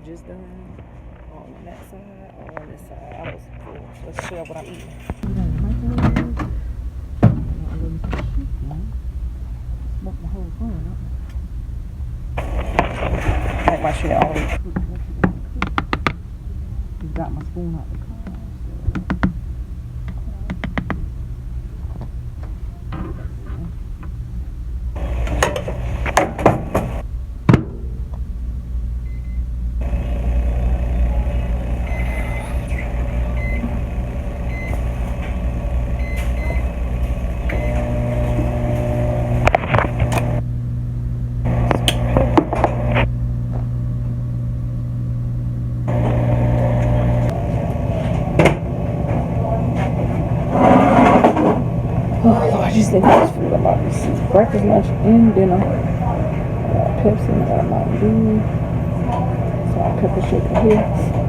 just done on that side or on this side. I was full. Let's share what I'm eating. Smoke my whole phone up. Like my shit all week. Just got my spoon out the car. Just think this food about this breakfast, lunch, and dinner. I got Pepsi and I got Mountain Dew. So I pepper shaker here.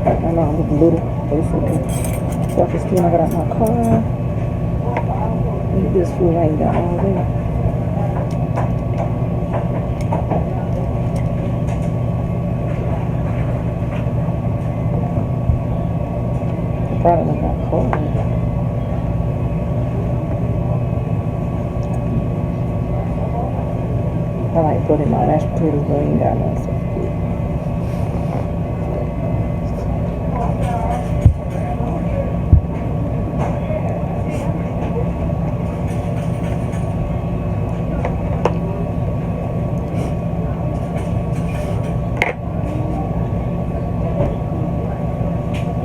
I know I'm with little, but it's okay. Self-esteem, I got out my car. Eat this food I ain't got all day. Probably not got cold. I like putting my mashed potatoes, but I ain't got none, so good.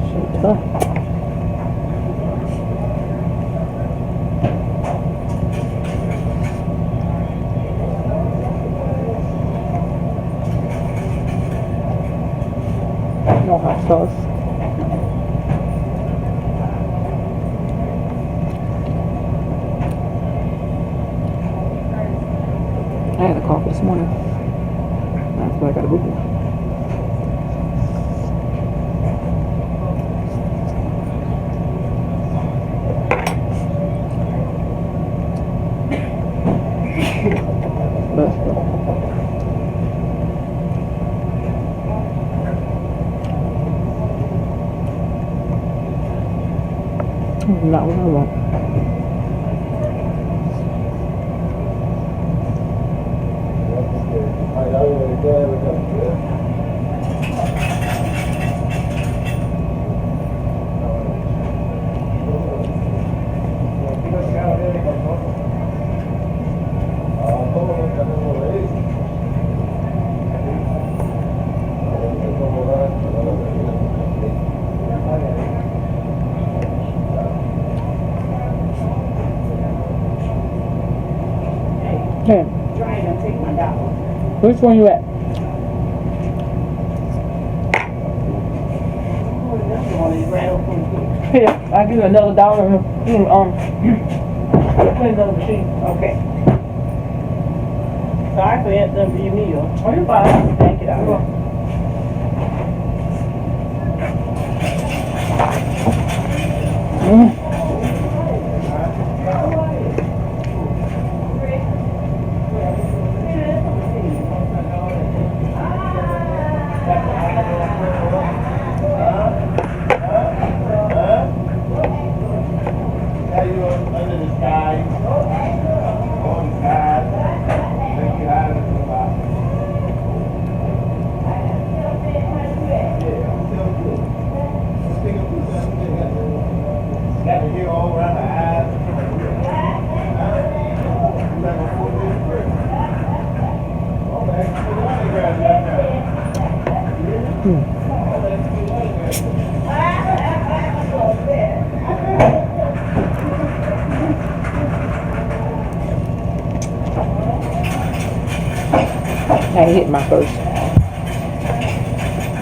Shit tough. No hot sauce. I had a coffee this morning. That's why I got a boo-boo. Let's go. Not what I want. Hey. Which one you at? Here, I'll give you another dollar. Put another machine. Okay. Sorry for interrupting your meal. Oh, you're fine. Thank you, darling. I ain't hit my thirst.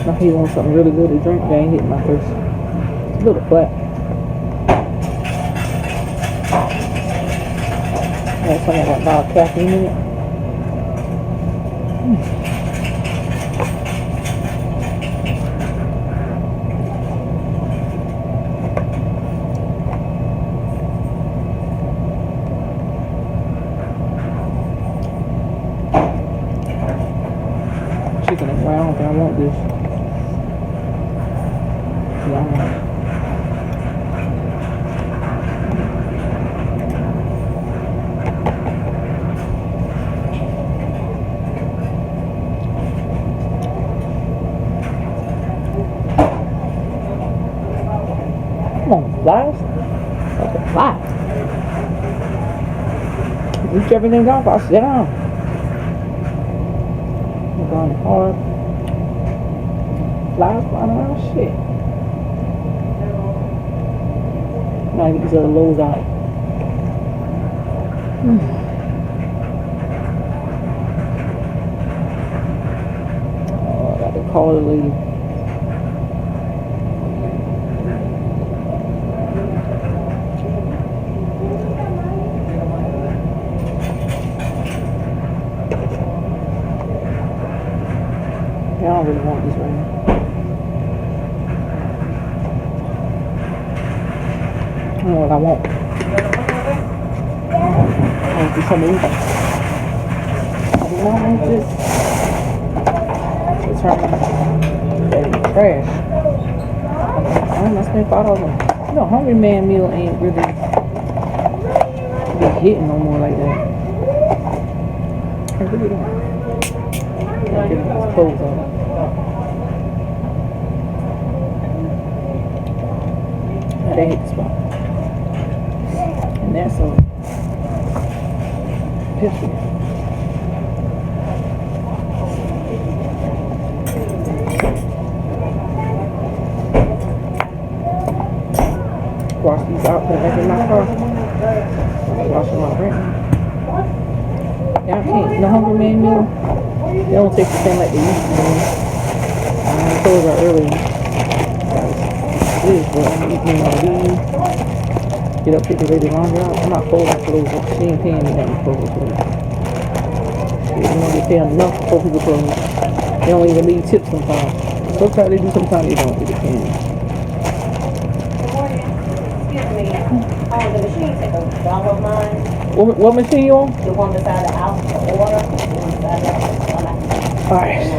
If he wants something really good to drink, I ain't hit my thirst. It's a little flat. That's something like about caffeine in it. Chicken and brown, but I want this. on. Come on, flies. Okay, flies. Reach everything off, I'll sit down. I'm going hard. Flies flying around, shit. Now I get these other lows out. Oh, I got to call the lady. I don't really want this right now. I don't know what I want. I want to do something either. I do not want this. It's hurting. Trash. I spent $5 on. You know, Hungry Man meal ain't really be hitting no more like that. I really don't. I'm getting these clothes on. They hit the spot. And that's a pistol. Wash these out, put it back in my car. Wash them out right now. Y'all can't, the Hungry Man meal, they don't taste the same like they used to do. I told her earlier. This is what I'm eating all these. Get up, pick the lady laundry out. I'm not folding clothes. She ain't paying me nothing for clothes. You know, they pay enough for people clothes. They don't even leave tips sometimes. Sometimes they do, sometimes they don't. It depends. Excuse me. Oh, the machine took a dog of mine. What machine you on? The one beside the house, the order. The one beside the house. Alright.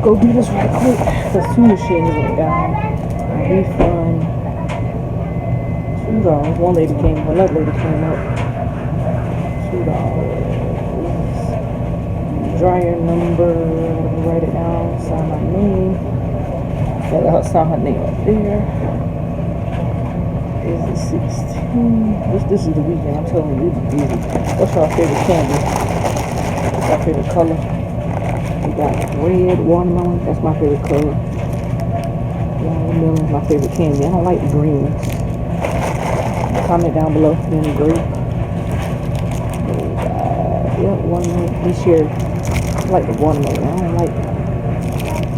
Go do this right quick. Because two machines went down. Refund. $2. One lady came, another lady came up. $2. Dryer number. Write it down. Sign my name. Let her sign her name up there. Is it 16? This is the weekend. I'm telling you, it's busy. What's our favorite candy? What's our favorite color? We got red watermelon. That's my favorite color. Watermelon is my favorite candy. I don't like the green. Comment down below if you agree. Yep, watermelon. This year, I like the watermelon. I don't like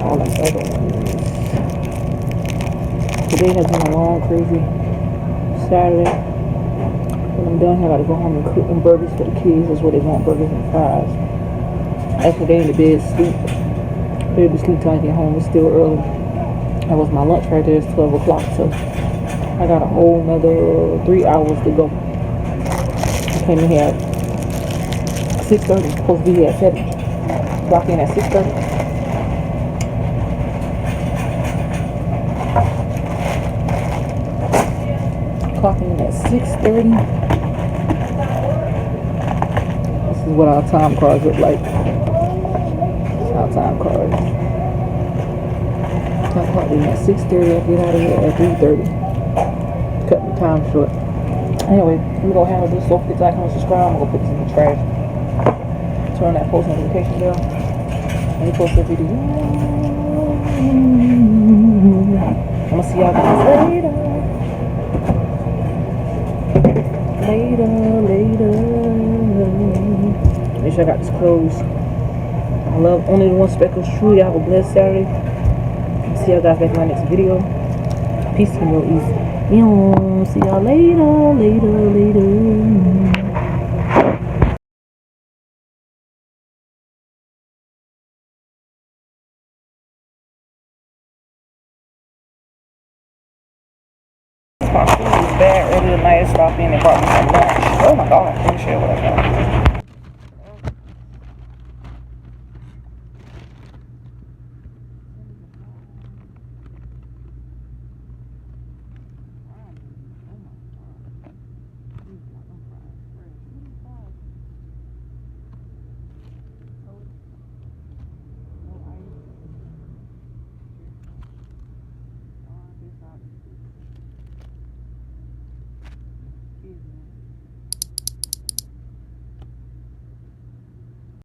all the other ones. Today has been a long, crazy Saturday. When I'm done here, I gotta go home and cook them burgers for the kids. That's what they want, burgers and fries. After they in the bed, sleep. Baby sleep till I get home. It's still early. That was my lunch right there. It's 12 o'clock. So I got a whole another 3 hours to go. I came in here at 6:30. Supposed to be here at 7. Clock in at 6:30. Clock in at 6:30. is what our time cards look like. Our time cards. I clock in at 6:30. I get out of here at 3:30. Cut the time short. Anyway, we're gonna handle this. So forget to like, comment, subscribe. I'm gonna put this in the trash. Turn that post notification bell. Let me post that video. I'm gonna see y'all guys later. Later. Make sure I got this closed. I love only the one speckles true. Y'all have a blessed Saturday. See y'all guys back in my next video. Peace and real easy. See y'all later. My food was bad earlier tonight. I stopped in and brought me some lunch. Oh my god, let me share what I got.